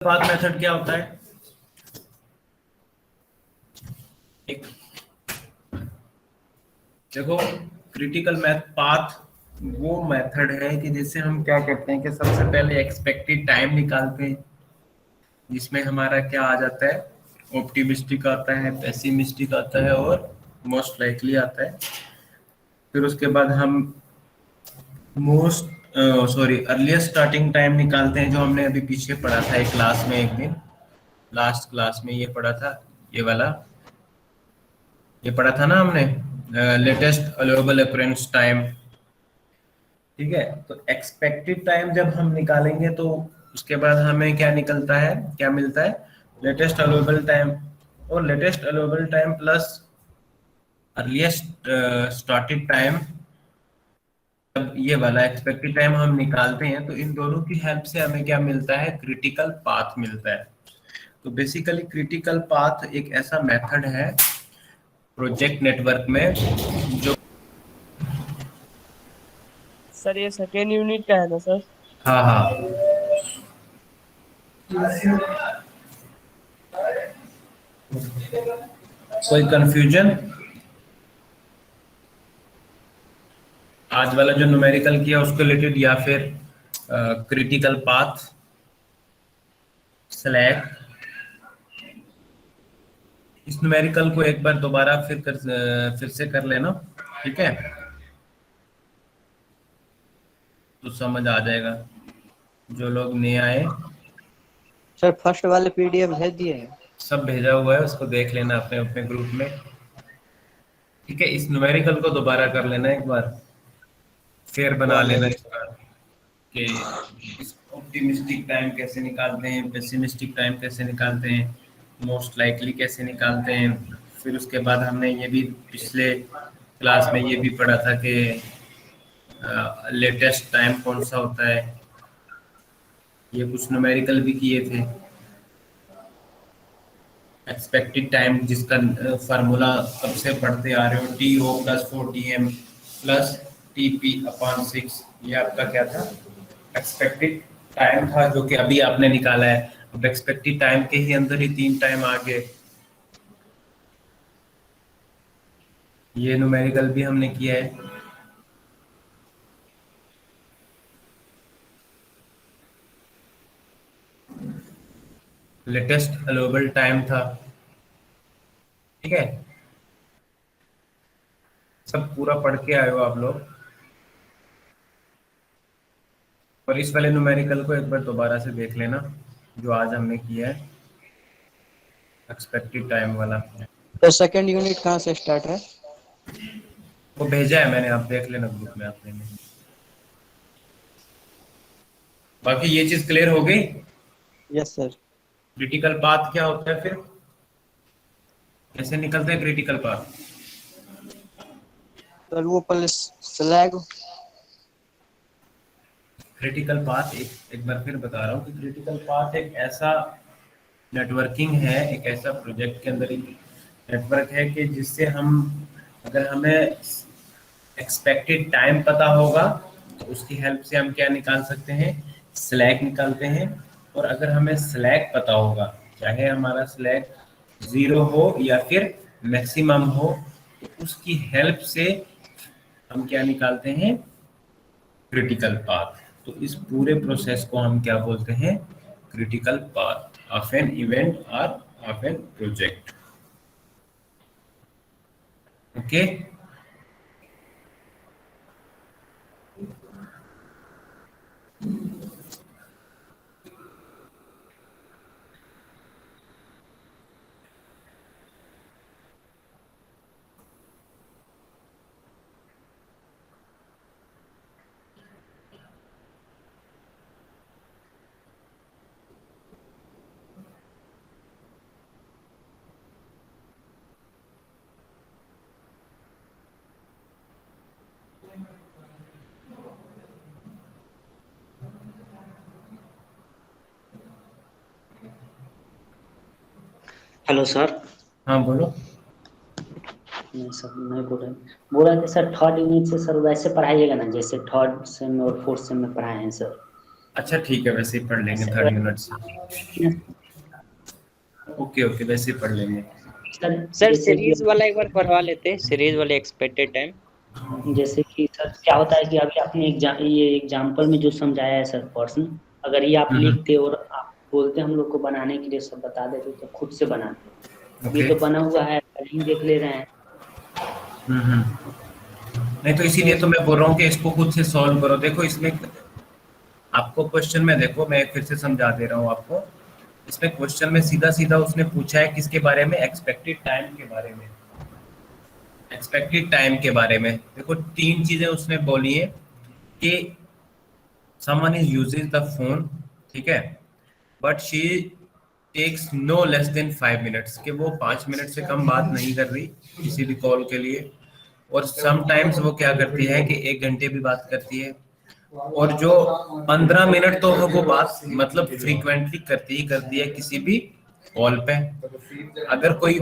Path method क्या होता है? एक देखो, क्रिटिकल मैथ पाथ वो मेथड है कि जिससे हम क्या करते हैं कि सबसे पहले एक्सपेक्टेड टाइम निकालते हैं, जिसमें हमारा क्या आ जाता है, ऑप्टिमिस्टिक आता है, पेसिमिस्टिक आता है और मोस्ट लाइकली आता है। फिर उसके बाद हम अर्लीस्ट स्टार्टिंग टाइम निकालते हैं, जो हमने अभी पीछे पढ़ा था एक क्लास में, एक दिन लास्ट क्लास में ये पढ़ा था, ये वाला ये पढ़ा था ना हमने, लेटेस्ट अवेलेबल अक्रेंस टाइम। ठीक है, तो एक्सपेक्टेड टाइम जब हम निकालेंगे तो उसके बाद हमें क्या निकलता है, क्या मिलता है, लेटेस्ट अवेलेबल टाइम। और latest available time plus earliest started time, जब ये वाला एक्सपेक्टेड टाइम हम निकालते हैं तो इन दोनों की हेल्प से हमें क्या मिलता है, क्रिटिकल पाथ मिलता है। तो बेसिकली क्रिटिकल पाथ एक ऐसा मेथड है प्रोजेक्ट नेटवर्क में जो, सर ये सेकेंड यूनिट का है ना सर? हाँ हाँ, कोई कंफ्यूजन? आज वाला जो न्यूमेरिकल किया उसको रिलेटेड, या फिर क्रिटिकल पाथ स्लैक, इस न्यूमेरिकल को एक बार दोबारा फिर से कर लेना, ठीक है, तो समझ आ जाएगा। जो लोग नए आए, सर फर्स्ट वाले पीडीएफ भेज दिए हैं। सब भेजा हुआ है, उसको देख लेना अपने अपने ग्रुप में। ठीक है, इस न्यूमेरिकल को दोबारा कर लेना एक बार, फिर बना लेना इसका कि इस ऑप्टिमिस्टिक टाइम कैसे निकालते हैं, पेसिमिस्टिक टाइम कैसे निकालते हैं, मोस्ट लाइकली कैसे निकालते हैं। फिर उसके बाद हमने ये भी पिछले क्लास में ये भी पढ़ा था कि लेटेस्ट टाइम कौन सा होता है, ये कुछ न्यूमेरिकल भी किए थे। एक्सपेक्टेड टाइम जिसका फार्मूला कब से पढ़ते आ रहे हो, T O plus 4 TM plus TP/6, ये आपका क्या था, एक्सपेक्टेड टाइम था, जो कि अभी आपने निकाला है। अब एक्सपेक्टेड टाइम के ही अंदर ही 3 टाइम आ गए। ये न्यूमेरिकल भी हमने किया है। लेटेस्ट अवेलेबल टाइम था, ठीक है, सब पूरा पढ़ के आए हो आप लोग। और इस वाले न्यूमेरिकल को एक बार दोबारा से देख लेना, जो आज हमने किया है, एक्सपेक्टेड टाइम वाला। तो सेकंड यूनिट कहाँ से स्टार्ट है? वो भेजा है मैंने, आप देख लेना ग्रुप में आपने। बाकी ये चीज क्लियर हो गई। Yes sir. क्रिटिकल पाथ क्या होता है, फिर कैसे निकलते हैं क्रिटिकल पाथ? सर वो पहले स्लैग। क्रिटिकल पाथ एक बार फिर बता रहा हूँ कि क्रिटिकल पाथ एक ऐसा नेटवर्किंग है, एक ऐसा प्रोजेक्ट के अंदर एक नेटवर्क है कि जिससे हम, अगर हमें एक्सपेक्टेड टाइम पता होगा तो उसकी हेल्प से हम क्या निकाल सकते हैं, स्लैक निकालते हैं। और अगर हमें स्लैक पता होगा, चाहे हमारा स्लैक 0 हो या फिर मैक्सिमम हो, तो उसकी हेल्प से हम क्या निकालते हैं, क्रिटिकल पाथ। तो इस पूरे प्रोसेस को हम क्या बोलते हैं, critical path of an event और of an project. Okay, hello sir. हाँ बोलो। नहीं सर, नहीं बोल रहे थे सर, थर्ड यूनिट से सर वैसे पढ़ाइएगा ना जैसे थर्ड सेम और फोर्थ सेम में पढ़ाए हैं सर। अच्छा ठीक है, वैसे ही पढ़ लेंगे 30 मिनट से। ओके ओके, वैसे ही पढ़ लेंगे। सर सर जैसे कि सीरीज वाला एक बार करवा लेते, सीरीज वाले एक्सपेक्टेड टाइम। जैसे कि सर क्या होता है कि अभी आपने ये एग्जाम्पल में जो समझाया है सर पर्सन, अगर ये आप हम्म। लिखते और आप बोलते हम लोग को बनाने के लिए सब बता देते तो खुद से बनाते। अब ये ओके। तो बना हुआ है, कहीं देख ले रहे हैं। हम्म। नहीं तो तो इसीलिए तो मैं बोल रहा हूँ कि इसको खुद से सॉल्व करो। देखो इसमें आपको क्वेश्चन में, देखो मैं फिर से समझा दे रहा हूँ आपको। इसमें क्वेश्चन में सीधा सीधा उसने पूछा है किसके बारे में, एक्सपेक्टेड टाइम के बारे में। एक्सपेक्टेड टाइम के बारे में देखो, तीन चीजें उसने बोली है कि someone is using the phone, ठीक है, but she takes no less than 5 minutes, कि वो 5 मिनट से कम बात नहीं कर रही किसी भी कॉल के लिए। और समटाइम्स वो क्या करती है कि 1 घंटे भी बात करती है। और जो 15 मिनट तो वो बात मतलब फ्रीक्वेंटली करती ही करती है किसी भी कॉल पे। अगर कोई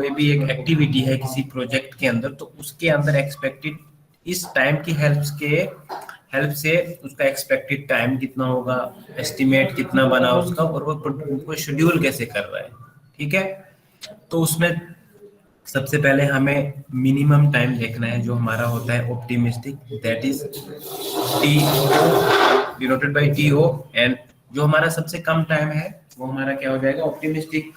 भी एक एक्टिविटी है किसी प्रोजेक्ट के अंदर, तो उसके अंदर एक्सपेक्टेड इस टाइम की हेल्प से उसका एक्सपेक्टेड टाइम कितना होगा, एस्टिमेट कितना बना उसका, और वो शेड्यूल कैसे कर रहा है। ठीक है, तो उसमें सबसे पहले हमें मिनिमम टाइम देखना है जो हमारा होता है optimistic, that is T denoted by T O. And जो हमारा सबसे कम टाइम है वो हमारा क्या हो जाएगा, ऑप्टिमिस्टिक।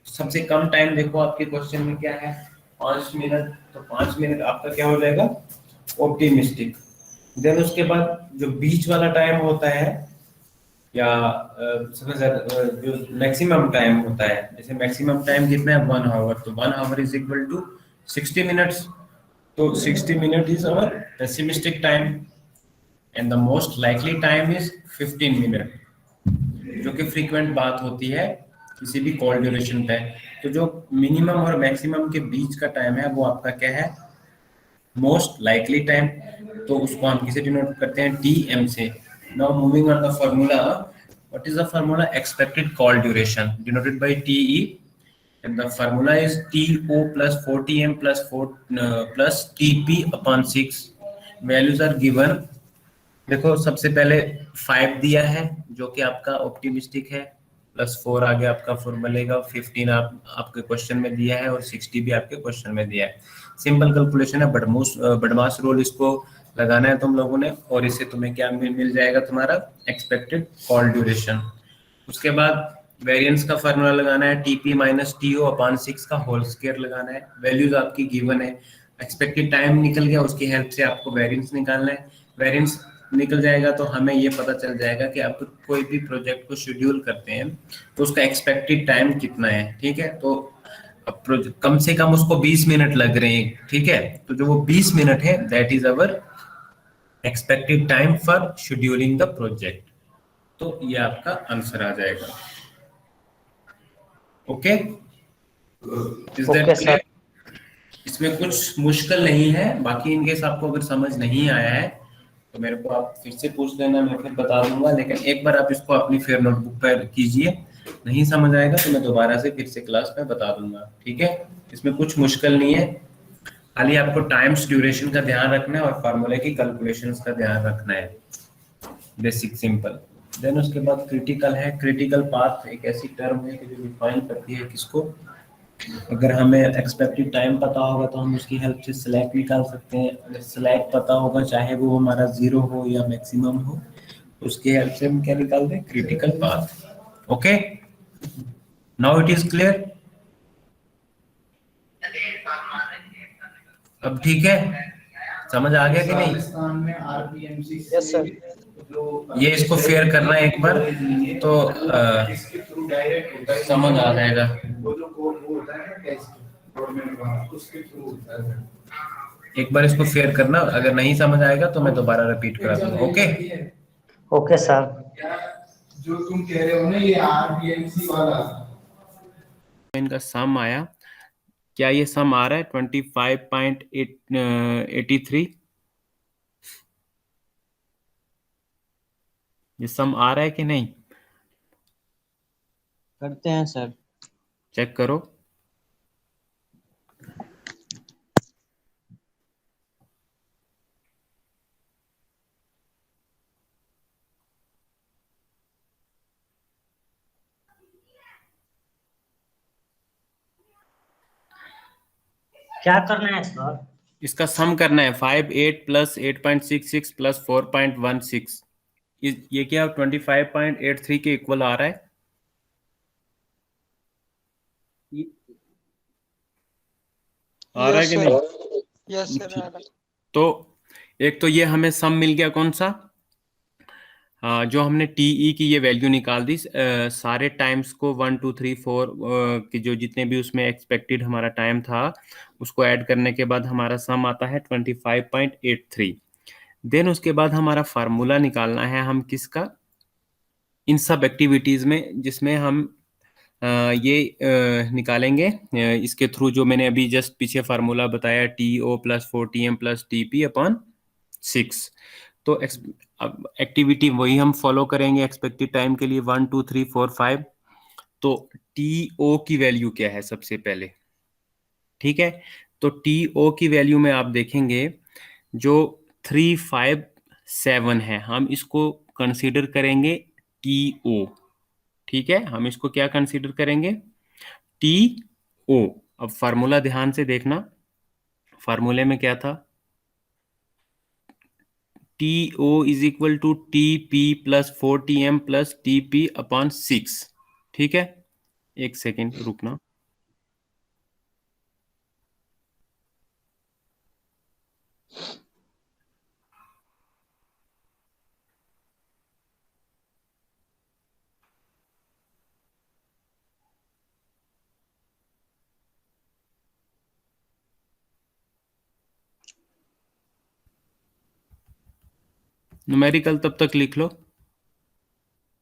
सबसे कम टाइम देखो आपके क्वेश्चन में क्या है, 5 मिनट, तो 5 मिनट आपका क्या हो जाएगा, ऑप्टिमिस्टिक। देन उसके बाद जो बीच वाला टाइम होता है, या सबसे ज्यादा जो मैक्सिमम टाइम होता है, जैसे मैक्सिमम टाइम कितना है 1 आवर, तो 1 hour is equal to 60 minutes. तो 60 minute is our pessimistic time. And the most likely time is 15 minute, जो कि फ्रीक्वेंट बात होती है किसी भी कॉल ड्यूरेशन पे। तो जो मिनिमम और मैक्सिमम के बीच का टाइम है वो आपका क्या है, मोस्ट लाइकली टाइम। तो उसको हम किसे डिनोट करते हैं, टी एम से। Now moving on the formula, what is the formula, expected call duration denoted by T E, and the formula is TO plus 40M plus 4 plus TP upon 6। values are given। देखो सबसे पहले 5 दिया है जो कि आपका optimistic है, plus 4 आगे आपका फॉर्मूले का, 15 आपके क्वेश्चन में दिया है, और 60 भी आपके क्वेश्चन में दिया है। सिंपल कैलकुलेशन है, बडमास रूल इसको लगाना है तुम लोगों ने, और इससे तुम्हें क्या मिल जाएगा, तुम्हारा एक्सपेक्टेड कॉल ड्यूरेशन। उसके बाद वेरिएंस का फार्मूला लगाना है, TP minus T O upon 6 का होल स्क्वायर लगाना है। वैल्यूज आपकी गिवन है, एक्सपेक्टेड टाइम निकल गया, उसकी हेल्प से आपको वेरिएंस निकालना है। वेरिएंस निकल जाएगा तो हमें ये पता चल जाएगा कि आप कोई भी प्रोजेक्ट को शेड्यूल करते हैं तो उसका एक्सपेक्टेड टाइम कितना है। ठीक है, तो अब कम से कम उसको 20 मिनट लग रहे हैं। ठीक है, तो जो वो 20 मिनट है that is our expected time for scheduling the project. तो ये आपका आंसर आ जाएगा। Okay, is that okay sir. Clear? इसमें कुछ मुश्किल नहीं है। बाकी इनकेस आपको अगर समझ नहीं आया है तो मेरे को आप फिर से पूछ लेना, मैं फिर बता दूंगा। लेकिन एक बार आप इसको अपनी फेयर नोटबुक पर कीजिए, नहीं समझ आएगा तो मैं दोबारा से फिर से क्लास में बता दूंगा। ठीक है, इसमें कुछ मुश्किल नहीं है, खाली आपको टाइम्स ड्यूरेशन का ध्यान रखना है और फार्मूले की कैलकुलेशंस का ध्यान रखना है, बेसिक सिंपल। देन उसके बाद क्रिटिकल है। क्रिटिकल पाथ एक ऐसी टर्म है कि जो डिफाइन करती है किसको, अगर हमें एक्सपेक्टेड टाइम पता होगा तो हम उसकी हेल्प से स्लैक निकाल सकते हैं। अगर स्लैक पता होगा, चाहे वो हमारा 0 हो या मैक्सिमम हो, तो उसकी हेल्प से हम क्या निकालते हैं, critical path. Okay, now it is clear. अब ठीक है, समझ आ गया कि नहीं? Yes sir. ये इसको फेयर करना है एक बार तो समझ आ जाएगा। एक बार इसको फेयर करना, अगर नहीं समझ आएगा तो मैं दोबारा रिपीट करा दूंगा। Okay, okay sir. जो तुम कह रहे हो ना ये आरबीएमसी वाला, इनका सम आया, क्या ये सम आ रहा है 25.83? ये सम आ रहा है कि नहीं, करते हैं सर। चेक करो। क्या करना है सर? इसका सम करना है 5 8 प्लस 8.66 प्लस 4.16। ये क्या 25.83 के इक्वल आ रहा है। आ रहा है यस कि सर, नहीं? यस सर आ रहा है। तो एक तो ये हमें सम मिल गया कौन सा, जो हमने टीई की ये वैल्यू निकाल दी, सारे टाइम्स को 1 2 3 4 की जो जितने भी उसमें एक्सपेक्टेड हमारा टाइम था उसको ऐड करने के बाद हमारा सम आता है 25.83। देन उसके बाद हमारा फार्मूला निकालना है हम किसका, इन सब एक्टिविटीज में जिसमें हम ये निकालेंगे इसके थ्रू, जो मैंने अभी जस्ट पीछे फार्मूला बताया TO plus 4TM plus TP upon 6। तो अब एक्टिविटी वही हम फॉलो करेंगे एक्सपेक्टेड टाइम के लिए 1 2 3 4 5। तो TO की वैल्यू क्या है सबसे पहले, ठीक है। तो TO की वैल्यू में आप देखेंगे जो 357 है हम इसको कंसीडर करेंगे TO, ठीक है। हम इसको क्या कंसीडर करेंगे, TO। अब फार्मूला ध्यान से देखना, फार्मूले में क्या था, TO is equal to TP plus 4TM plus TP upon 6, ठीक है। एक सेकेंड रुकना। न्यूमेरिकल तब तक लिख लो,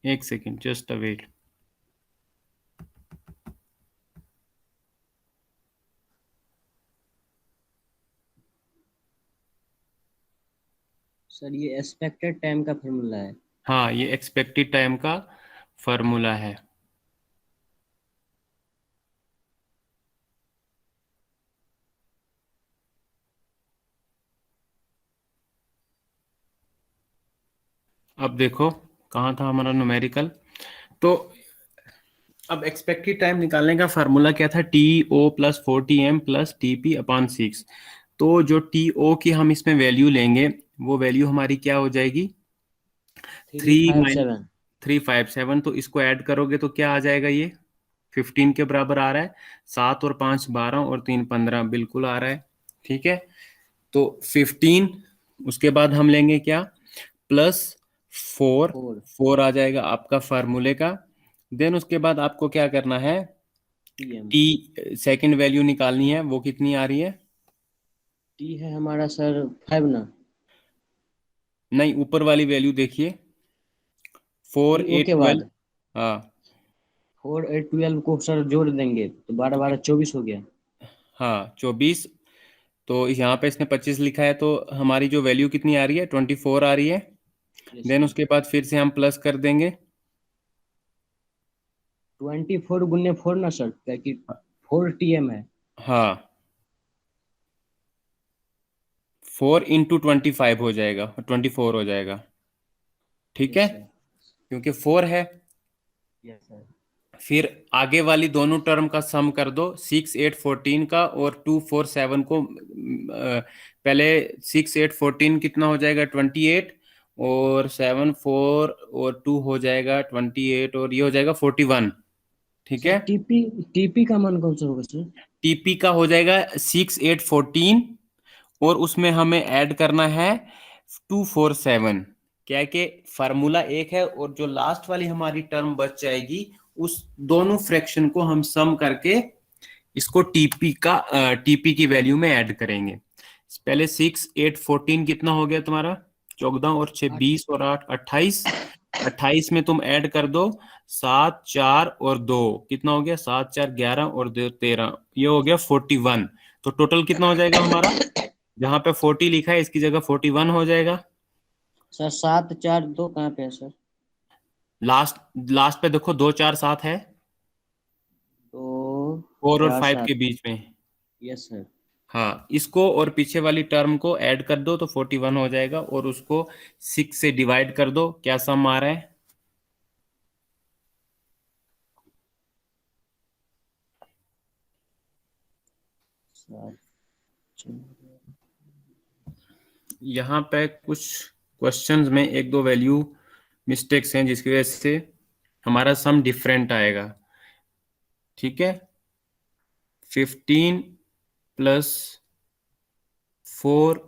एक सेकेंड जस्ट अवेट। सर ये एक्सपेक्टेड टाइम का फॉर्मूला है। हाँ ये एक्सपेक्टेड टाइम का फॉर्मूला है। अब देखो कहाँ था हमारा न्यूमेरिकल। तो अब एक्सपेक्टेड टाइम निकालने का फार्मूला क्या था, TO plus 4TM plus TP upon 6। तो जो TO की हम इसमें वैल्यू लेंगे वो वैल्यू हमारी क्या हो जाएगी, 357। 357। तो इसको ऐड करोगे तो क्या आ जाएगा, ये 15 के बराबर आ रहा है। 7 और 5 12 और 3 15 बिल्कुल आ रहा है, ठीक है। तो 15, उसके बाद हम लेंगे क्या, प्लस 4, 4 आ जाएगा आपका फार्मूले का। देन उसके बाद आपको क्या करना है, टीएम। टी सेकंड वैल्यू निकालनी है, वो कितनी आ रही है, टी है हमारा सर 5 ना। नहीं ऊपर वाली वैल्यू देखिए, 4 टीओ 8 के 12। बाद हाँ 4 8 12 को सर जोड़ देंगे तो 12 12 24 हो गया। हाँ 24। तो यहाँ पे इसने 25 लिखा है, तो हमारी जो वैल्यू कितनी आ रही है, 24 आ रही है। Yes then sir. उसके बाद फिर से हम प्लस कर देंगे। 24 गुने 4 ना सर, क्योंकि 4 टीएम है। हाँ 4 × 25 हो जाएगा, 24 हो जाएगा, ठीक है, यस सर। क्योंकि 4 है। Yes sir. फिर आगे वाली दोनों टर्म का सम कर दो, 6 8 14 का और 2 4 7 को। पहले 6 8 14 कितना हो जाएगा, 28, और 7 4 और 2 हो जाएगा 28, और ये हो जाएगा 41, ठीक सर है। टीपी टीपी का मान कौन सा होगा सर? TP का हो जाएगा 6 8 14, और उसमें हमें ऐड करना है 2 4 7। क्या है कि फार्मूला एक है, और जो लास्ट वाली हमारी टर्म बच जाएगी उस दोनों फ्रैक्शन को हम सम करके इसको टीपी की वैल्यू में ऐड करेंगे। पहले 6 8 14 कितना हो गया तुम्हारा, 14 और 6 20 और 8 28। 28 में तुम ऐड कर दो 7 4 और 2, कितना हो गया, 7 4 11 और 2 13, ये हो गया 41। तो टोटल कितना हो जाएगा हमारा, जहां पे 40 लिखा है इसकी जगह 41 हो जाएगा। सर 7 4 2 कहाँ पे है सर? लास्ट लास्ट पे देखो 2 4 7 है, 2 4 और 4 5 के 7। बीच में। Yes sir. हाँ इसको और पीछे वाली टर्म को ऐड कर दो तो 41 हो जाएगा, और उसको 6 से डिवाइड कर दो, क्या सम आ रहा है, सर यहाँ पे कुछ क्वेश्चंस में एक दो वैल्यू मिस्टेक्स हैं जिसकी वजह से हमारा सम डिफरेंट आएगा। ठीक है, 15 प्लस 4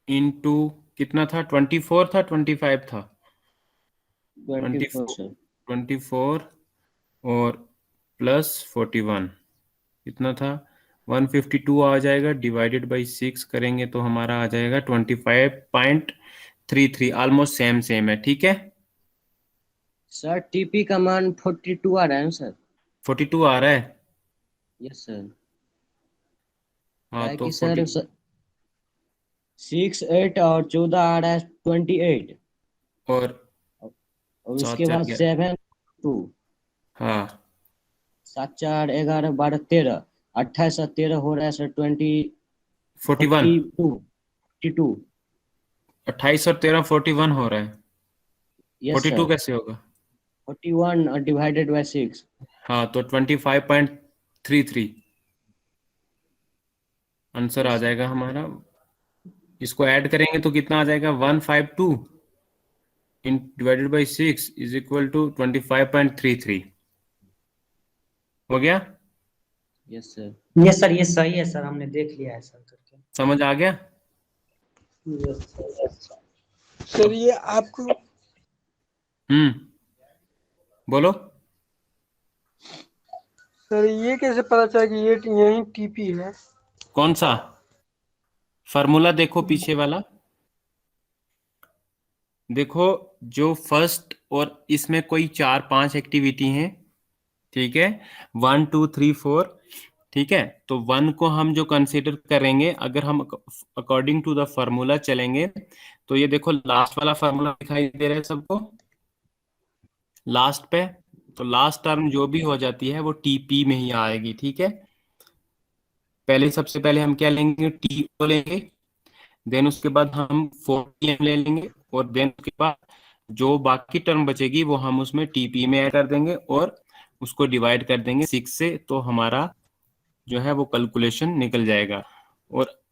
इंटू कितना था, 24 था 25 था, 24 सर। 24 और प्लस 41 कितना था, 152 आ जाएगा, डिवाइडेड बाई 6 करेंगे तो हमारा आ जाएगा 25.33, ऑलमोस्ट सेम सेम है। ठीक है, सर टीपी का मान 42 आ रहा है सर। 42 आ रहा है। Yes sir. हाँ है तो कि सर 6 8 और 14 आ रहा है 28, और और सात उसके चार बाद 7 2, हाँ 7 4 11 12 13, 28 और 13 हो रहा है सर 41, 42। 28 और 13 41 हो रहा है। Yes 42 sir. कैसे होगा? 41 डिवाइडेड बाय 6। हाँ तो 25.33 आंसर आ यस सर। जाएगा हमारा। इसको ऐड करेंगे तो कितना आ जाएगा, 152 in divided by 6 is equal to 25.33। हो गया? Yes sir. ये सही है सर, हमने देख लिया है सर करके। समझ आ गया? Yes sir. सर ये आपको बोलो। सर ये कैसे पता चला कि ये यही टीपी है? कौन सा फार्मूला? देखो पीछे वाला, देखो जो फर्स्ट और इसमें कोई 4 5 एक्टिविटी हैं। ठीक है, 1 2 3 4। ठीक है, तो 1 को हम जो कंसीडर करेंगे, अगर हम अकॉर्डिंग टू द फार्मूला चलेंगे तो ये देखो लास्ट वाला फार्मूला दिखाई दे रहा है सबको लास्ट पे। तो लास्ट टर्म जो भी हो जाती है वो टीपी में ही आएगी। ठीक है, पहले सबसे पहले हम क्या लेंगे, टी ओ लेंगे, देन उसके बाद हम 40m ले लेंगे, और देन उसके बाद जो बाकी टर्म बचेगी वो हम उसमें टीपी में ऐड कर देंगे और उसको डिवाइड कर देंगे 6 से, तो हमारा जो है वो कैलकुलेशन निकल जाएगा। और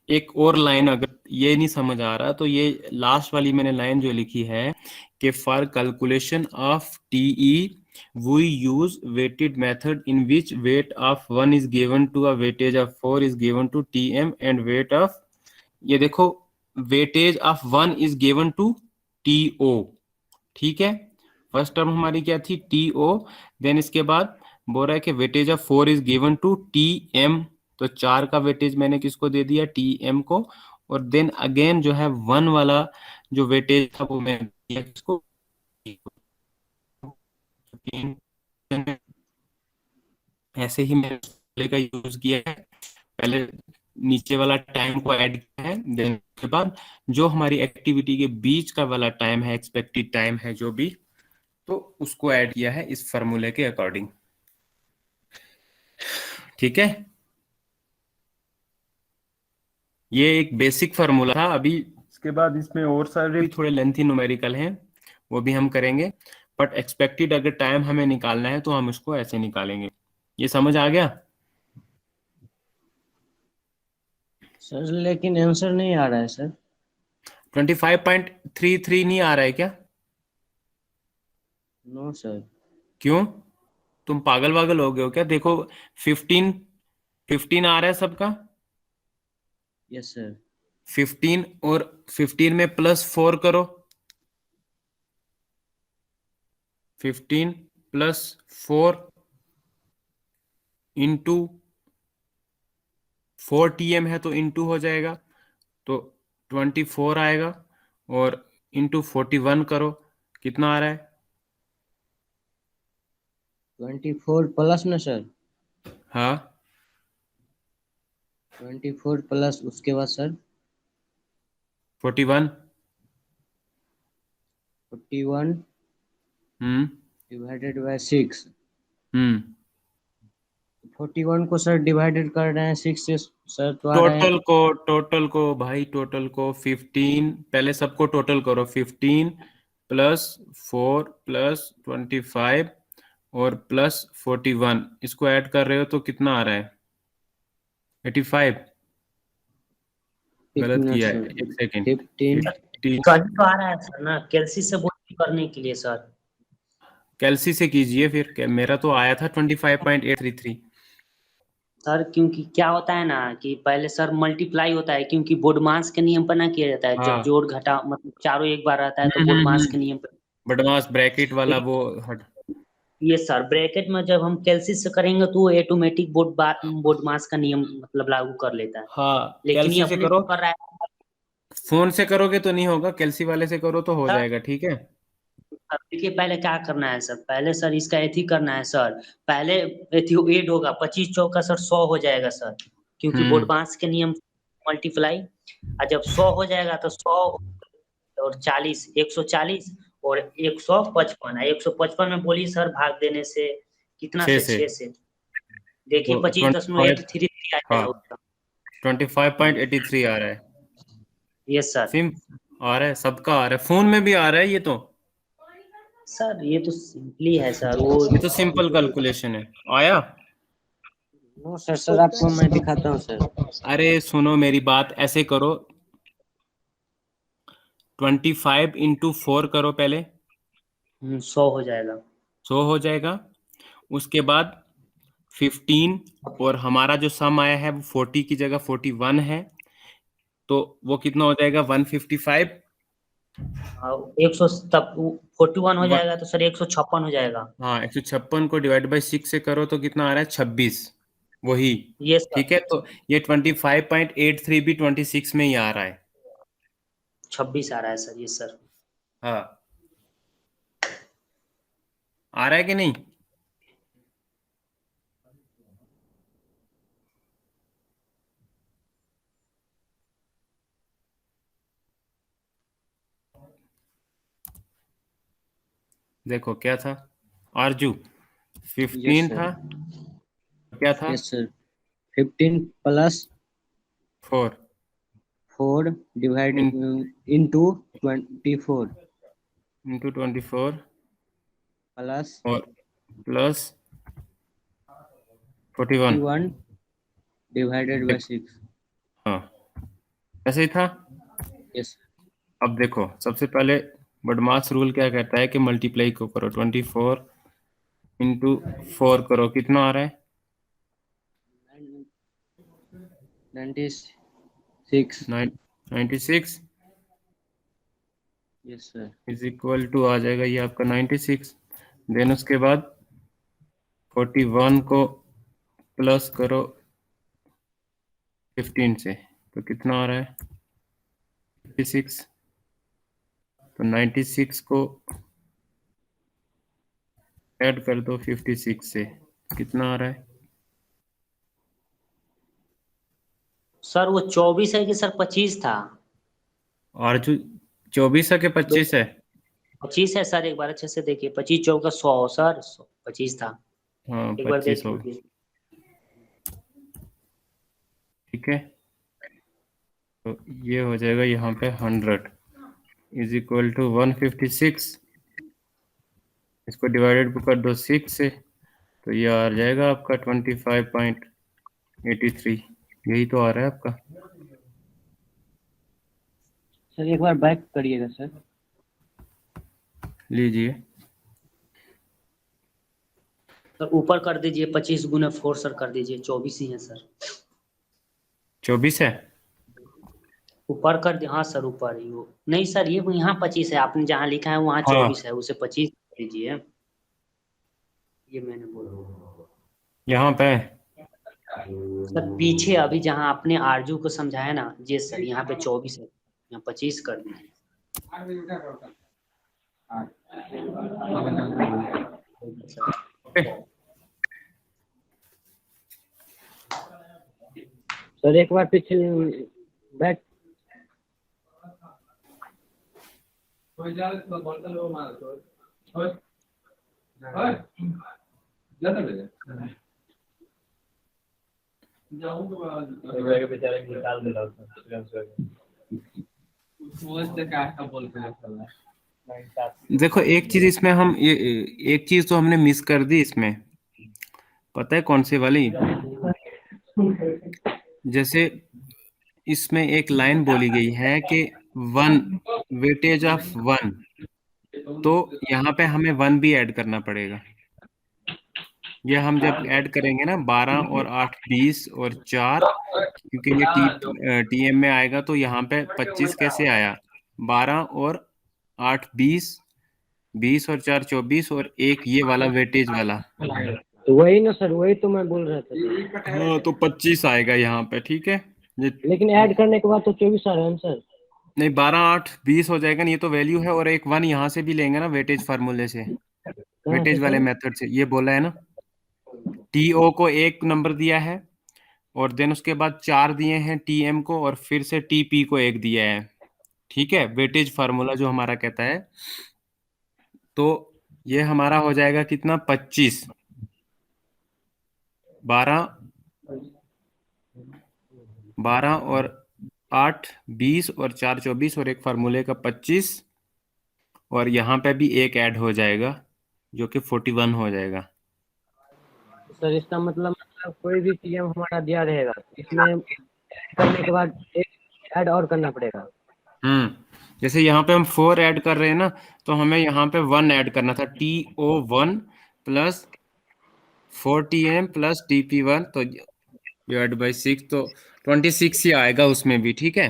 एक और लाइन, अगर ये नहीं समझ आ रहा तो ये लास्ट वाली मैंने लाइन जो लिखी है कि for calculation of TE we use weighted method in which weight of 1 is given to a weightage of 4 is given to tm and weight of, ये देखो weightage of 1 is given to to। ठीक है, first term हमारी क्या थी, to, then इसके बाद बोल रहा है कि weightage of 4 is given to tm, तो 4 का वेटेज मैंने किसको दे दिया, tm को, और देन अगेन जो है 1 वाला जो वेटेज था वो मैंने दिया किसको, ऐसे ही मैंने का यूज किया है। पहले नीचे वाला टाइम को ऐड किया है, देन के बाद जो हमारी एक्टिविटी के बीच का वाला टाइम है, एक्सपेक्टेड टाइम है जो भी, तो उसको ऐड किया है इस फॉर्मूले के अकॉर्डिंग। ठीक है, ये एक बेसिक फार्मूला था। अभी इसके बाद इसमें और सारे भी थोड़े लेंथी न्यूमेरिकल हैं, वो भी हम करेंगे, बट एक्सपेक्टेड अगर टाइम हमें निकालना है तो हम इसको ऐसे निकालेंगे। ये समझ आ गया? सर लेकिन आंसर नहीं आ रहा है सर। 25.33 नहीं आ रहा है क्या? No sir. क्यों, तुम पागल वागल हो गए हो क्या? देखो 15 15 आ रहा है सबका, यस सर। 15 और 15 में +4 करो, 15 + 4 इंटू 4 tm है तो इंटू हो जाएगा, तो 24 आएगा, और इंटू 41 करो, कितना आ रहा है? 24 प्लस ना सर। हाँ 24 प्लस उसके बाद सर 41। 41 hmm divided by 6। हम्म 41 को सर डिवाइडेड कर रहे हैं 6 से सर, तो आ रहे हैं टोटल को भाई, टोटल को 15, पहले सबको टोटल करो, 15 + 4 + 25 और +41, इसको ऐड कर रहे हो तो कितना आ रहा है? 85 एक गलत मिनट किया है, सर। एक सेकंड। 15 कहीं तो आ रहा है सर ना, कैलसी से बोल करने के लिए सर। कैलसी से कीजिए फिर, मेरा तो आया था 25.833। सर क्योंकि क्या होता है ना कि पहले सर मल्टीप्लाई होता है, क्योंकि बोडमास के नियम पर ना किया जाता है। जब हाँ। जोड़ घटा मतलब चारों एक बार रहता है तो बोडमास के नियम पर। बदमाश ब्रैकेट वाला वो हट। ये सर ब्रैकेट में जब हम कैलसी से करेंगे तो वो ऑटोमेटिक बोडमास का नियम मतलब लागू कर लेता है। हाँ, लेकिन ये कैलसी से अपने करो। को कर रहा है। फोन से करोगे तो नहीं होगा, कैलसी वाले से करो तो हो सर जाएगा, ठीक है। अब देखिए पहले क्या करना है सर, पहले सर इसका एथी करना है सर। पहले एथी एड होगा 25 चौका सर 100 हो जाएगा सर, क्योंकि हम्म बोडमास के नियम मल्टीप्लाई। और जब 100 हो जाएगा तो 100 और 40 140 और 155 है। 155 में बोलिए सर भाग देने से कितना 6 से से 6 से देखिए तो 25.83 आ हाँ जाएगा उसका। 25.83 आ रहा है। Yes sir. सिम आ रहा है, सबका आ रहा है, फोन में भी आ रहा है ये तो। सर ये तो सिंपली है सर ये तो वो। सिंपल कैलकुलेशन है। आया। नो सर, सर आपको मैं दिखाता हूँ सर। अरे सुनो मेरी बात, ऐसे करो, 25 × 4 करो पहले। 100 हो जाएगा। 100 हो जाएगा। उसके बाद 15, और हमारा जो सम आया है वो 40 की जगह 41 है, तो वो कितना हो जाएगा 155। 100 तब 41 हो जाएगा तो सर 156 हो जाएगा। हाँ, 156 को डिवाइड बाई 6 से करो तो कितना आ रहा है 26। वही। ये सर ठीक है, तो ये 25.83 भी 26 में ही आ रहा है। 26 आ रहा है सर। ये सर हाँ, आ रहा है कि नहीं। देखो क्या था, आरजू 15 यस था, सर। क्या था yes sir. 15 plus 4 4 divide into 24 into 24 plus और प्लस 41। 41 divided by 6। हाँ, ऐसे ही था। यस। अब देखो, सबसे पहले बडमास रूल क्या कहता है कि मल्टीप्लाई को करो, 24 × 4 करो, कितना आ रहा है 96। 96 yes sir. Is equal to आ जाएगा ये आपका 96। देन उसके बाद 41 को प्लस करो 15 से, तो कितना आ रहा है 56। तो 96 को ऐड कर दो 56 से, कितना आ रहा है सर वो 24 है कि सर 25 था। और जो 24 है कि 25 है। 25 है सर, एक बार अच्छे से देखिए। 25 चौका 100 सर 25 था। हाँ, एक बार 25 देख हो, लीजिए। ठीक है। तो ये हो जाएगा यहाँ पे 100 इज इक्वल टू 156। इसको डिवाइडेड कर दो 6 से, तो ये आ जाएगा आपका 25.83। यही तो आ रहा है आपका। सर एक बार बैक करिएगा सर। लीजिए। सर ऊपर कर दीजिए 25 गुना 4 सर कर दीजिए, 24 ही है सर। 24 है। ऊपर कर दे, हाँ सर ऊपर ही वो नहीं सर, ये यहाँ 25 है, आपने जहाँ लिखा है वहाँ हाँ, 24 है, उसे 25 दीजिए। ये मैंने बोला यहाँ पे सर पीछे अभी जहाँ आपने आरजू को समझाया ना, जी सर यहाँ पे 24 है, यहाँ 25 कर दीजिए। सर एक बार पीछे बैक। कोई जा तो बोलता लो मार तो ओए ओए जाता ले जाऊं तो बाद बेचारे निकाल दे रहा था उसमें क्या बोलते हैं साला। देखो, एक चीज इसमें हम ये एक चीज तो हमने मिस कर दी इसमें, पता है कौन सी वाली। जैसे इसमें एक लाइन बोली गई है कि 1 वेटेज ऑफ 1, तो यहाँ पे हमें 1 भी ऐड करना पड़ेगा। ये हम जब ऐड करेंगे ना 12 और 8 20 और 4, क्योंकि ये टीएम में आएगा, तो यहाँ पे 25 कैसे आया? 12 और 8 20, 20 और 4 24, और एक ये वाला वेटेज वाला, तो वही ना सर, वही तो मैं बोल रहा था सर। हाँ, तो 25 आएगा यहाँ पे, ठीक है। ये लेकिन ऐड करने के बाद तो 24 आ रहा है सर। नहीं, 12 8 20 हो जाएगा ना, ये तो वैल्यू है, और एक 1 यहाँ से भी लेंगे ना वेटेज फार्मूले से, कहाँ वेटेज से वाले सर? मेथड से, ये बोला है ना। टीओ को एक नंबर दिया है, और देन उसके बाद 4 दिए हैं टीएम को, और फिर से टीपी को 1 दिया है, ठीक है। वेटेज फार्मूला जो हमारा कहता है, तो ये हमारा हो जाएगा कितना? 25, 12 और 8 20 और 4 24, और एक फार्मूले का 25, और यहाँ पे भी एक ऐड हो जाएगा जो कि 41 हो जाएगा। सर इसका मतलब कोई भी टीएम हमारा दिया रहेगा, इसमें ऐड करने के बाद एक ऐड और करना पड़ेगा। जैसे यहाँ पे हम 4 ऐड कर रहे हैं ना, तो हमें यहाँ पे 1 ऐड करना था, TO1 plus 4TM plus TP1, तो डिवाइड बाई 6, तो 26 ही आएगा उसमें भी, ठीक है।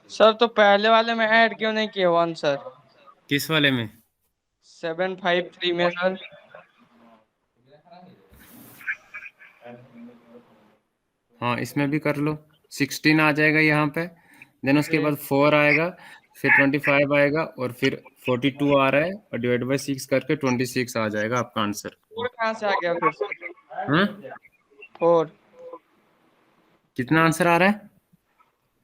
सर तो पहले वाले में ऐड क्यों नहीं किए 1 सर? किस वाले में? 753 में सर। हाँ, इसमें भी कर लो, 16 आ जाएगा यहाँ पे, देन उसके बाद 4 आएगा, फिर 25 आएगा, और फिर 42 आ रहा है, और डिवाइड बाई 6 करके 26 आ जाएगा आपका आंसर। 4 कहाँ से आ गया फिर सर? हाँ, 4 कितना आंसर आ रहा है?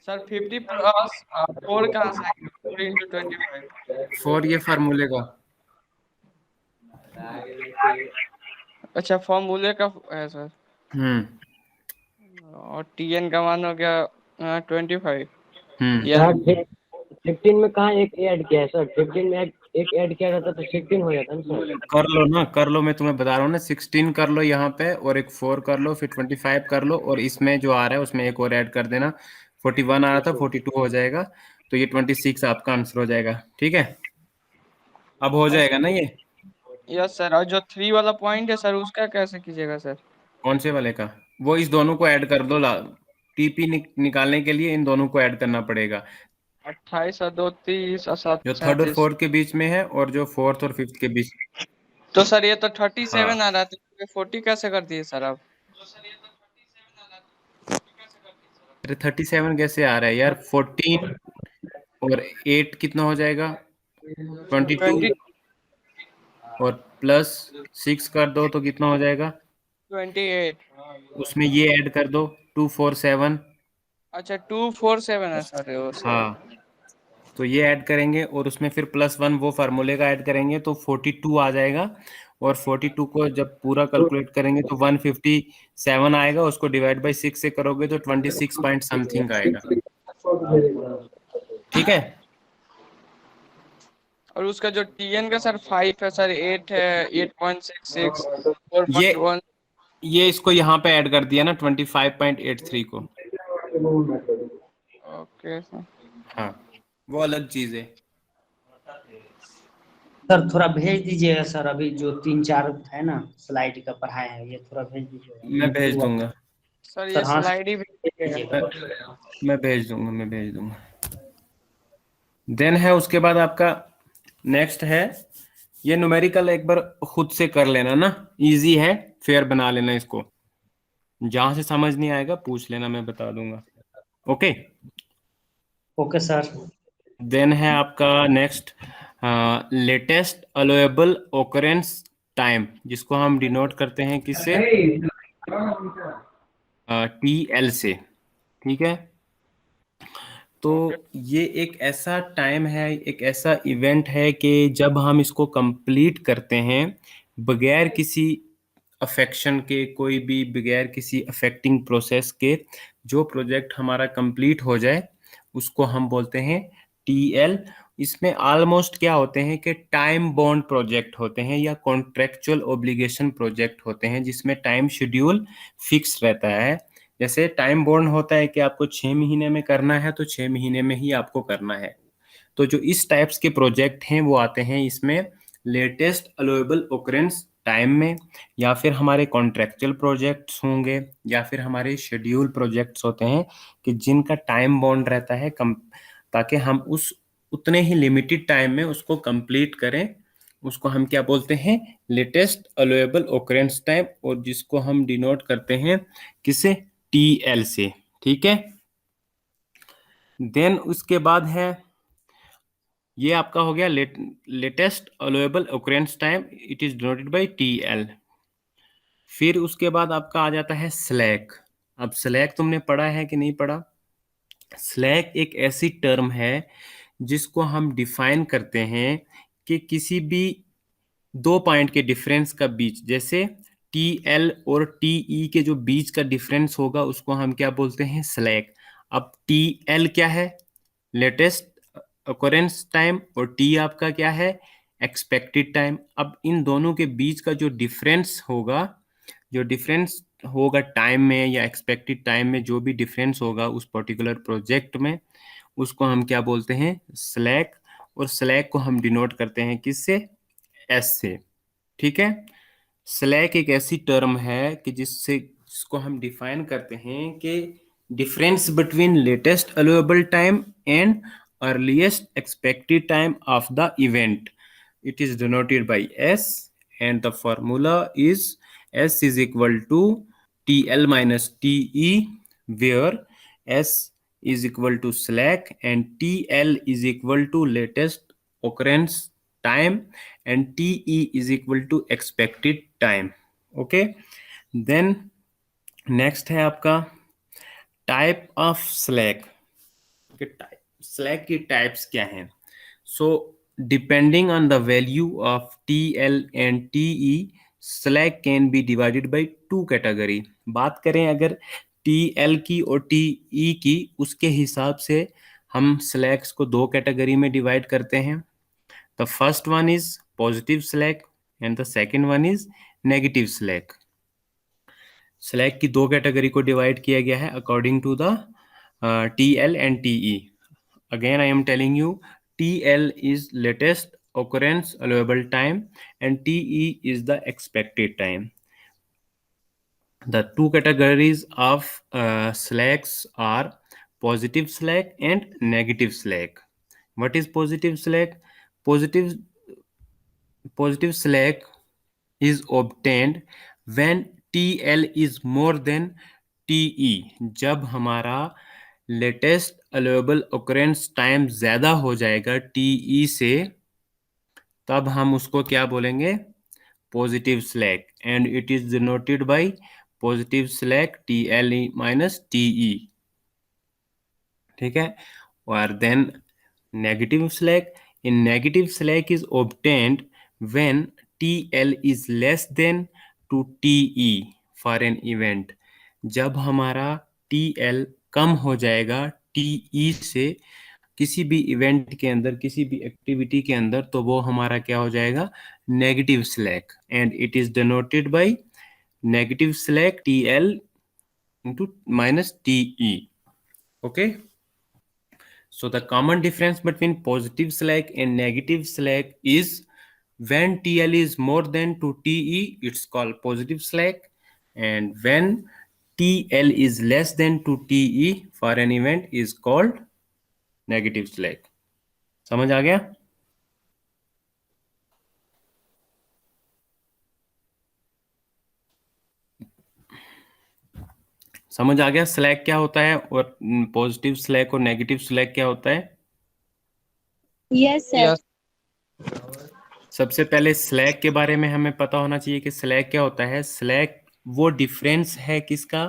सर 50 प्लस 4 कहाँ से आ गया? 4 into 25। 4 ये फार्मूले का। अच्छा, फॉर्मूले का है सर। और टीएन का मान हो गया 25। सर 15 में कहाँ एक ऐड किया है सर? 15 में एक ऐड किया रहता तो 16 हो जाता ना सर। कर लो ना, कर लो, मैं तुम्हें बता रहा हूँ ना, 16 कर लो यहाँ पे, और एक 4 कर लो, फिर 25 कर लो, और इसमें जो आ रहा है उसमें एक और ऐड कर देना। 41 आ रहा था, 42 हो जाएगा, तो ये 26 आपका आंसर हो जाएगा, ठीक है। अब हो जाएगा ना ये? Yes sir. और जो 3 वाला पॉइंट है सर, उसका कैसे कीजिएगा सर? कौन से वाले का? वो इस दोनों को ऐड कर दो, टीपी निकालने के लिए इन दोनों को ऐड करना पड़ेगा, 28 और 2 30 और 7 जो थर्ड और 37। फोर्थ के बीच में है, और जो फोर्थ और फिफ्थ के बीच। तो सर ये तो 37 हाँ। आ रहा था, तो 40 कैसे कर दिए सर आप? अरे 37 कैसे आ रहा है यार? 14 और 8 कितना हो जाएगा? 22, 20 और प्लस 6 कर दो तो कितना हो जाएगा? 28। उसमें ये ऐड कर दो, 247। अच्छा 247 है सर वो सर। हाँ, तो ये ऐड करेंगे, और उसमें फिर +1 वो फार्मूले का ऐड करेंगे, तो 42 आ जाएगा, और 42 को जब पूरा कैलकुलेट करेंगे तो 157 आएगा, उसको डिवाइड बाई 6 से करोगे तो 26 पॉइंट समथिंग आएगा, ठीक है। और उसका जो टीएन का सर 5 है सर, 8 है, 8.66, 4.1। ये इसको यहाँ पे ऐड कर दिया ना, 25.83 को। Okay sir. हाँ, वो अलग चीज है। सर थोड़ा भेज दीजिएगा सर, अभी जो 3-4 है ना स्लाइड का पढ़ाए हैं, ये थोड़ा भेज दीजिएगा। मैं भेज दूंगा सर ये हाँ, स्लाइड ही भेज दीजिएगा। मैं भेज दूंगा। देन है उसके बाद आपका नेक्स्ट है, ये न्यूमेरिकल एक बार खुद से कर लेना ना, इजी है, फेयर बना लेना इसको, जहां से समझ नहीं आएगा पूछ लेना, मैं बता दूंगा, ओके। Okay sir. देन है आपका next, latest allowable occurrence time, जिसको हम डिनोट करते हैं किससे? TL से, ठीक है। तो ये एक ऐसा टाइम है, एक ऐसा इवेंट है कि जब हम इसको कंप्लीट करते हैं बगैर किसी अफेक्शन के, कोई भी बगैर किसी अफेक्टिंग प्रोसेस के, जो प्रोजेक्ट हमारा कंप्लीट हो जाए उसको हम बोलते हैं TL। इसमें ऑलमोस्ट क्या होते हैं कि टाइम बॉन्ड प्रोजेक्ट होते हैं, या कॉन्ट्रेक्चुअल ओब्लिगेशन प्रोजेक्ट होते हैं, जिसमें टाइम शेड्यूल फिक्स रहता है, जैसे टाइम बॉन्ड होता है कि आपको 6 महीने में करना है तो 6 महीने में ही आपको करना है। तो जो इस टाइप्स के प्रोजेक्ट हैं वो आते हैं इसमें लेटेस्ट अलोएबल ओकरेंस टाइम में, या फिर हमारे कॉन्ट्रेक्चुअल प्रोजेक्ट्स होंगे, या फिर हमारे शेड्यूल प्रोजेक्ट्स होते हैं कि जिनका टाइम बॉन्ड रहता है कम, ताकि हम उस उतने ही लिमिटेड टाइम में उसको कंप्लीट करें। उसको हम क्या बोलते हैं, लेटेस्ट अलोएबल ओकरेंस टाइम, और जिसको हम डिनोट करते हैं किसे, टीएल से। ठीक है, देन उसके बाद है, ये आपका हो गया latest allowable occurrence time, it is denoted by TL. फिर उसके बाद आपका आ जाता है स्लैक। अब स्लैक तुमने पढ़ा है कि नहीं पढ़ा? स्लैक एक ऐसी टर्म है जिसको हम डिफाइन करते हैं कि किसी भी दो पॉइंट के डिफरेंस का बीच, जैसे टी एल और टी ई के जो बीच का डिफरेंस होगा उसको हम क्या बोलते हैं, स्लैक। अब टी एल क्या है, लेटेस्ट occurrence टाइम, और टी आपका क्या है, एक्सपेक्टेड टाइम। अब इन दोनों के बीच का जो डिफरेंस होगा, टाइम में या एक्सपेक्टेड टाइम में, जो भी डिफरेंस होगा उस पर्टिकुलर प्रोजेक्ट में, उसको हम क्या बोलते हैं, स्लैक। और स्लैक को हम डिनोट करते हैं किससे, एस से। ठीक है, स्लैक एक ऐसी टर्म है कि जिसको हम डिफाइन करते हैं कि difference between latest allowable time and earliest expected time of the event. It is denoted by S, and the formula is S is equal to T L minus T E, where S is equal to slack and TL is equal to latest occurrence time and TE is equal to expected time. Okay, then next है आपका type of slack. Slack की types क्या हैं? So depending on the value of TL and TE, slack can be divided by two category. बात करें अगर TL की और TE की, उसके हिसाब से हम स्लैक्स को दो कैटेगरी में डिवाइड करते हैं। The first one is positive slack and the second one is negative slack. Slack की दो कैटेगरी को डिवाइड किया गया है according to the TL and TE। Again I am telling you, TL is latest occurrence allowable time and TE is the expected time. The two categories of slacks are positive slack and negative slack. What is positive slack? Positive slack is obtained when TL is more than TE. जब हमारा latest अलोएबल occurrence time ज्यादा हो जाएगा TE से, तब हम उसको क्या बोलेंगे, positive slack, and it is denoted by positive slack TL minus TE। ठीक है, और then negative slack, in negative slack is obtained when TL is less than to TE for an event. जब हमारा TL कम हो जाएगा TE से किसी भी इवेंट के अंदर, किसी भी एक्टिविटी के अंदर, तो वो हमारा क्या हो जाएगा, negative slack, and it is denoted by negative slack TL into minus TE. Okay, so the common difference between positive slack and negative slack is when TL is more than 2 TE, it's called positive slack, and when TL is less than 2 TE for an event is called negative slack. समझ आ गया? समझ आ गया slack क्या होता है और positive slack और negative slack क्या होता है? Yes sir. सबसे पहले स्लैक के बारे में हमें पता होना चाहिए कि स्लैक क्या होता है। स्लैक वो डिफरेंस है किसका,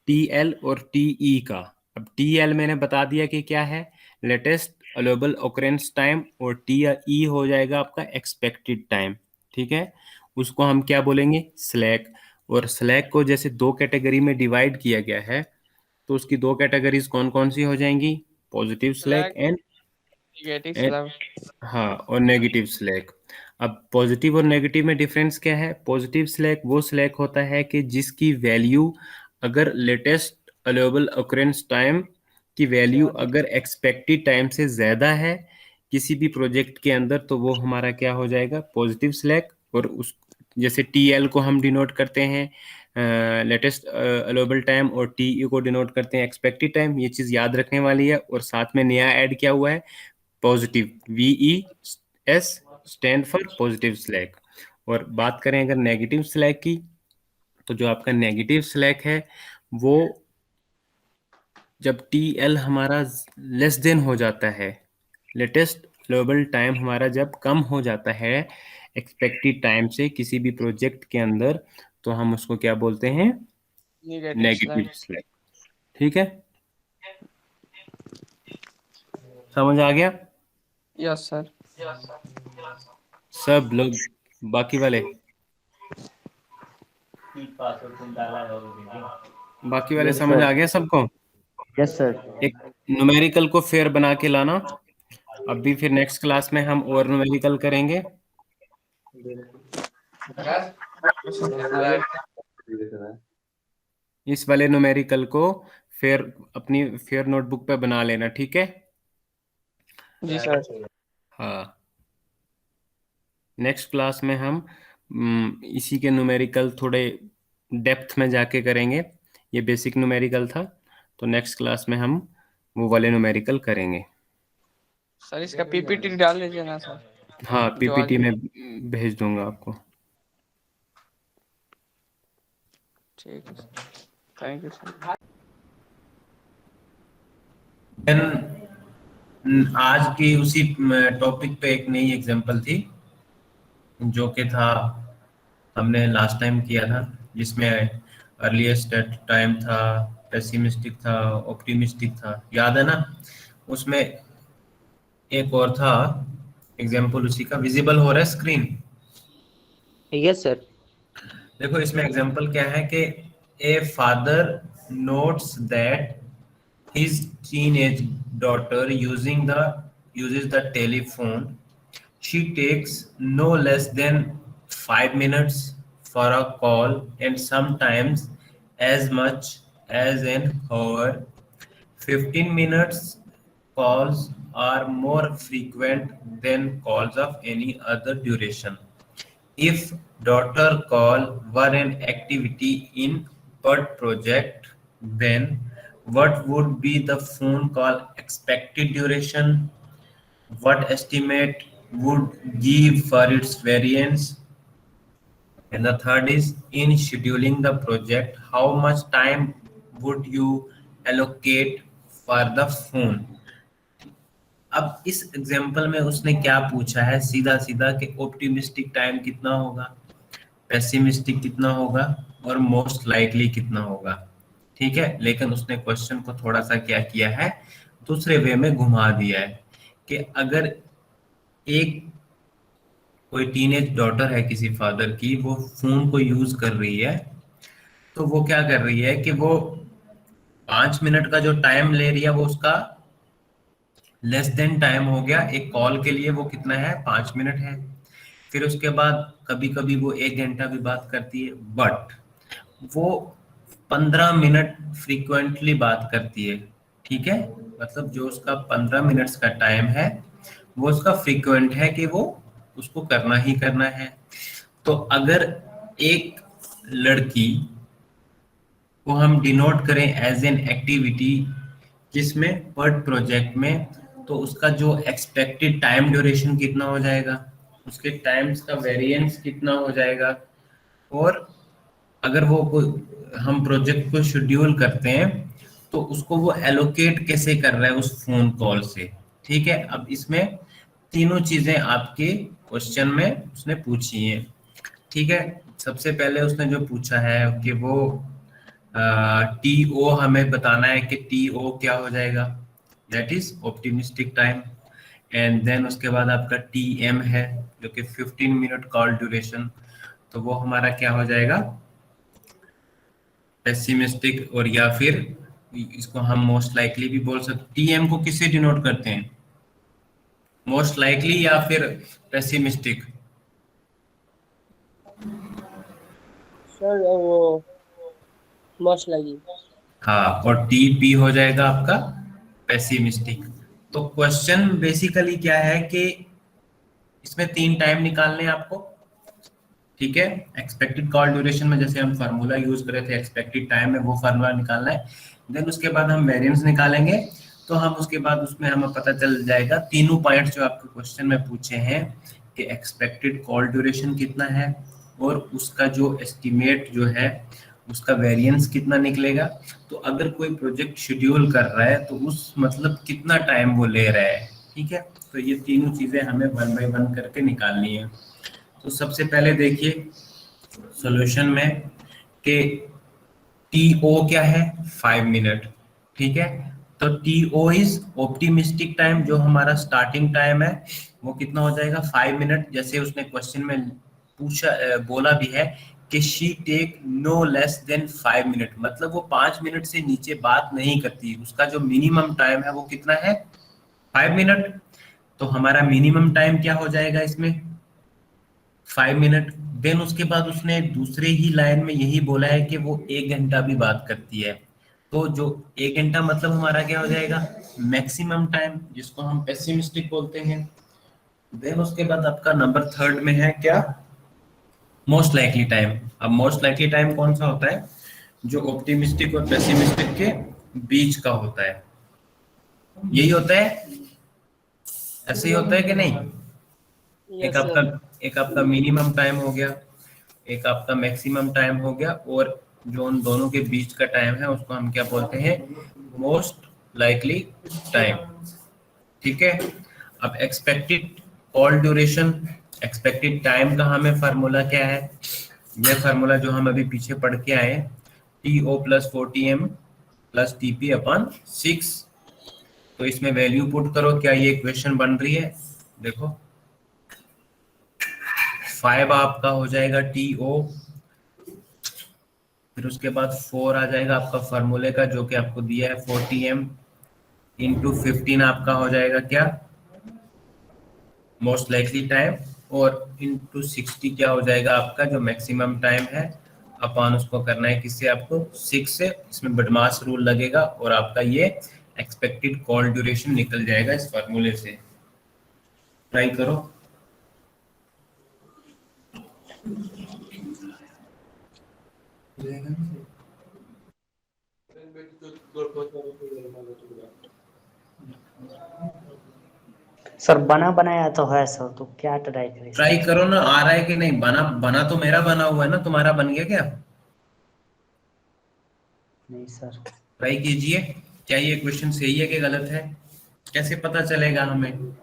TL और TE का। अब TL मैंने बता दिया कि क्या है, लेटेस्ट अलोएबल occurrence टाइम, और TE हो जाएगा आपका एक्सपेक्टेड टाइम। ठीक है, उसको हम क्या बोलेंगे, स्लैक। और स्लैक को जैसे दो कैटेगरी में डिवाइड किया गया है, तो उसकी दो कैटेगरीज कौन कौन सी हो जाएंगी, positive slack and negative slack. हाँ, और नेगेटिव स्लैक। अब पॉजिटिव और नेगेटिव में डिफरेंस क्या है? पॉजिटिव स्लैक वो स्लैक होता है कि जिसकी वैल्यू अगर लेटेस्ट अलाउएबल ऑकरेंस टाइम की वैल्यू अगर एक्सपेक्टेड टाइम से ज्यादा है किसी भी प्रोजेक्ट के अंदर, तो वो हमारा क्या हो जाएगा, पॉजिटिव स्लैक। और उस जैसे टीएल को हम डिनोट करते हैं लेटेस्ट अलाउएबल टाइम, और टीई को डिनोट करते हैं एक्सपेक्टेड टाइम। ये चीज याद रखने वाली है। और साथ में नया ऐड क्या हुआ है, positive, VE S stand for positive slack. और बात करें अगर नेगेटिव स्लैक की, तो जो आपका नेगेटिव स्लैक है वो जब टी एल हमारा लेस देन हो जाता है, लेटेस्ट अलाउएबल टाइम हमारा जब कम हो जाता है एक्सपेक्टेड टाइम से किसी भी प्रोजेक्ट के अंदर, तो हम उसको क्या बोलते हैं, नेगेटिव नेगेटिव स्लैक। स्लैक। ठीक है, समझ आ गया यस सर। सब लोग, बाकी वाले समझ आ गया सबको। Yes sir. एक न्यूमेरिकल को फेयर बना के लाना। अभी फिर नेक्स्ट क्लास में हम और न्यूमेरिकल करेंगे। इस वाले न्यूमेरिकल को फेयर अपनी फेयर नोटबुक पे बना लेना, ठीक है। जी सर। हाँ, नेक्स्ट क्लास में हम इसी के न्यूमेरिकल थोड़े डेप्थ में जाके करेंगे। ये बेसिक न्यूमेरिकल था, तो नेक्स्ट क्लास में हम वो वाले न्यूमेरिकल करेंगे। सर इसका पीपीटी डाल लीजिए ना सर। हाँ, जो पीपीटी आगे- में भेज दूंगा आपको। ठीक है सर, थैंक यू सर। आज की उसी टॉपिक पे एक नई एग्जांपल थी, जो कि था हमने लास्ट टाइम किया था, जिसमें अर्लीस्ट टाइम था, पेसिमिस्टिक था, ऑप्टिमिस्टिक था, याद है ना। उसमें एक और था एग्जांपल उसी का, विजिबल हो रहा है स्क्रीन। Yes sir. देखो इसमें एग्जांपल क्या है कि a father notes that his teenage daughter uses the telephone. She takes no less than 5 minutes for a call and sometimes as much as an hour. 15 minutes calls are more frequent than calls of any other duration. If daughter call were an activity in PERT project, then what would be the phone call expected duration? What estimate would give for its variance? And the third is, in scheduling the project, how much time would you allocate for the phone? अब इस example में उसने क्या पूछा है, सीधा सीधा कि ऑप्टिमिस्टिक टाइम कितना होगा, पेसिमिस्टिक कितना होगा, और मोस्ट लाइकली कितना होगा। ठीक है, लेकिन उसने क्वेश्चन को थोड़ा सा क्या किया है, दूसरे वे में घुमा दिया है कि अगर एक कोई टीनेज डॉटर है किसी फादर की, वो फोन को यूज कर रही है, तो वो क्या कर रही है कि वो 5 मिनट का जो टाइम ले रही है वो उसका लेस देन टाइम हो गया। एक कॉल के लिए वो कितना है, 5 मिनट है। फिर उसके बाद कभी कभी वो 1 घंटा भी बात करती है, बट वो 15 मिनट फ्रीक्वेंटली बात करती है। ठीक है, मतलब जो उसका 15 मिनट्स का टाइम है वो उसका फ्रीक्वेंट है कि वो उसको करना ही करना है। तो अगर एक लड़की को हम डिनोट करें एज एन एक्टिविटी जिसमें पर्ट प्रोजेक्ट में, तो उसका जो एक्सपेक्टेड टाइम ड्यूरेशन कितना हो जाएगा, उसके टाइम्स का वेरिएंस कितना हो जाएगा, और अगर वो हम प्रोजेक्ट को शेड्यूल करते हैं तो उसको वो एलोकेट कैसे कर रहा है उस फोन कॉल से। ठीक है, अब इसमें तीनों चीजें आपके क्वेश्चन में उसने पूछी हैं। ठीक है, सबसे पहले उसने जो पूछा है कि वो टी ओ हमें बताना है कि टी ओ क्या हो जाएगा, that is optimistic time. And then उसके बाद आपका टी एम है जो कि 15 मिनट कॉल ड्यूरेशन, तो वो हमारा क्या हो जाएगा, पेसिमिस्टिक। और या फिर इसको हम मोस्ट लाइकली भी बोल सकते। टीएम को किससे डिनोट करते हैं, मोस्ट लाइकली या फिर पेसिमिस्टिक? सर वो मोस्ट लगी। हाँ, और टीपी हो जाएगा आपका पेसिमिस्टिक। तो क्वेश्चन बेसिकली क्या है कि इसमें 3 टाइम निकालने हैं आपको, ठीक है। एक्सपेक्टेड कॉल ड्यूरेशन में जैसे हम फार्मूला यूज करे थे एक्सपेक्टेड टाइम में, वो फार्मूला निकालना है। देन उसके बाद हम वेरिएंस निकालेंगे। तो हम उसके बाद उसमें हमें पता चल जाएगा तीनों पॉइंट्स जो आपके क्वेश्चन में पूछे हैं कि एक्सपेक्टेड कॉल ड्यूरेशन कितना है और उसका जो एस्टिमेट जो है उसका वेरिएंस कितना निकलेगा। तो अगर कोई प्रोजेक्ट शेड्यूल कर रहा है तो उस मतलब कितना टाइम वो ले रहा है, ठीक है। तो ये तीनों चीजें हमें 1 बाय 1 करके निकालनी है। तो सबसे पहले देखिए सॉल्यूशन में कि टी ओ क्या है, 5 मिनट, ठीक है। तो T O is optimistic time, जो हमारा स्टार्टिंग टाइम है वो कितना हो जाएगा 5 मिनट। जैसे उसने क्वेश्चन में पूछा बोला भी है कि she take no less than 5 minute, मतलब वो 5 मिनट से नीचे बात नहीं करती, उसका जो मिनिमम टाइम है वो कितना है 5 मिनट। तो हमारा मिनिमम टाइम क्या हो जाएगा इसमें 5 मिनट। देन उसके बाद उसने दूसरे ही लाइन में यही बोला है कि वो 1 घंटा भी बात करती है। तो जो 1 घंटा मतलब हमारा क्या हो जाएगा मैक्सिमम टाइम, जिसको हम पेसिमिस्टिक बोलते हैं। देन उसके बाद आपका नंबर 3 में है क्या मोस्ट लाइकली टाइम। अब मोस्ट लाइकली टाइम कौन सा होता है, जो ऑप्टिमिस्टिक और पेसिमिस्टिक के बीच का होता है। यही होता है, ऐसे ही होता है कि नहीं। एक आपका एक आपका मिनिमम टाइम हो गया, एक आपका मैक्सिमम टाइम हो गया, और जो उन दोनों के बीच का टाइम है उसको हम क्या बोलते हैं मोस्ट लाइकली टाइम, ठीक है। अब expected call duration, expected time का हमें फार्मूला क्या है, यह फार्मूला जो हम अभी पीछे पढ़ के आए, T O plus 40m plus T P upon 6। तो इसमें वैल्यू पुट करो, क्या ये इक्वेशन बन रही है, देखो 5 आपका हो जाएगा टी ओ, फिर उसके बाद 4 आ जाएगा आपका फार्मूले का जो कि आपको दिया है 40m इंटू 15 आपका हो जाएगा क्या मोस्ट लाइकली टाइम, और इंटू 60 क्या हो जाएगा आपका जो मैक्सिमम टाइम है, अपॉन उसको करना है किससे आपको 6 से, इसमें बदमाश रूल लगेगा और आपका ये एक्सपेक्टेड कॉल ड्यूरेशन निकल जाएगा इस फार्मूले से। ट्राई करो। सर बना बनाया तो है सर, तो क्या ट्राई करें ट्राई सर? करो ना, आ रहा है कि नहीं। बना बना तो मेरा बना हुआ है ना, तुम्हारा बन गया क्या। नहीं सर। ट्राई कीजिए, क्या ये क्वेश्चन सही है कि गलत है, कैसे पता चलेगा हमें।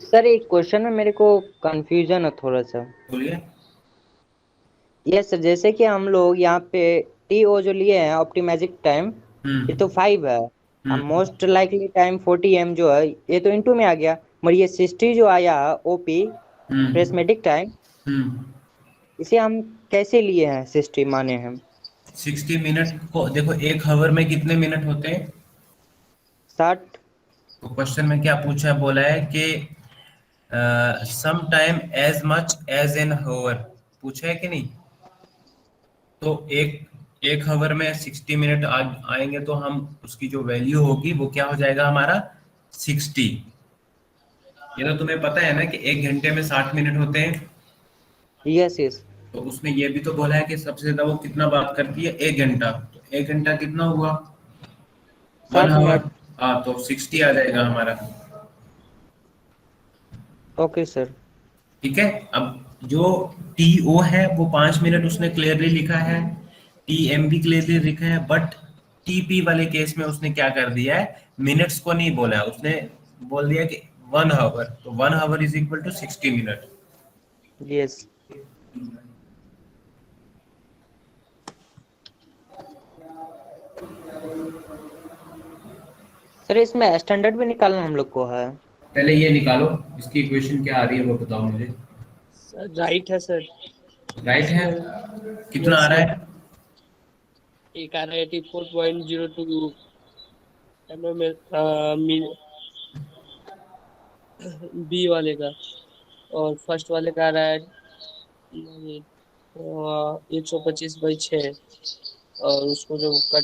सर एक क्वेश्चन में मेरे को कंफ्यूजन है थोड़ा सा। बोलिए। यस सर, जैसे कि हम लोग यहाँ पे टी ओ जो लिए हैं ऑप्टिमाइजिंग टाइम, ये तो 5 है। अब हम्म मोस्ट लाइकली टाइम 40m जो है ये तो इंटू में आ गया, मगर ये 60 जो आया ओपी हम्म प्रेसमेटिक टाइम, हम्म इसे हम कैसे लिए हैं 60 माने हम 60 मिनट को देखो, 1 आवर में कितने मिनट होते हैं। 60। तो क्वेश्चन में क्या पूछा है, बोला है कि some time as much as an hour, पूछा है कि नहीं। तो एक 1 आवर में 60 मिनट आएंगे तो हम उसकी जो वैल्यू होगी वो क्या हो जाएगा हमारा 60। ये तो तुम्हें पता है ना कि 1 घंटे में 60 मिनट होते हैं। Yes yes. तो उसने ये भी तो बोला है कि सबसे ज्यादा वो कितना बात करती है 1 घंटा। तो 1 घंटा कितना हुआ 1 60 आवर। मिनट। हाँ, तो 60 आ जाएगा हमारा। Okay sir. ठीक है। अब जो टी ओ है वो 5 मिनट उसने क्लियरली लिखा है, टी एम भी क्लियरली लिखा है, बट टीपी वाले केस में उसने क्या कर दिया है मिनट्स को नहीं बोला है, उसने बोल दिया कि 1 आवर। तो 1 hour is equal to 60 minute. Yes sir, इसमें स्टैंडर्ड भी निकालना हम लोग को है। पहले ये निकालो, इसकी इक्वेशन क्या आ रही है वो बताओ मुझे। सर राइट है सर। राइट है, इसमें कितना यस आ रहा सर, है। एक आ रहा है 84.02 mm बी वाले का, और फर्स्ट वाले का आ रहा है 125/6 और उसको जो कट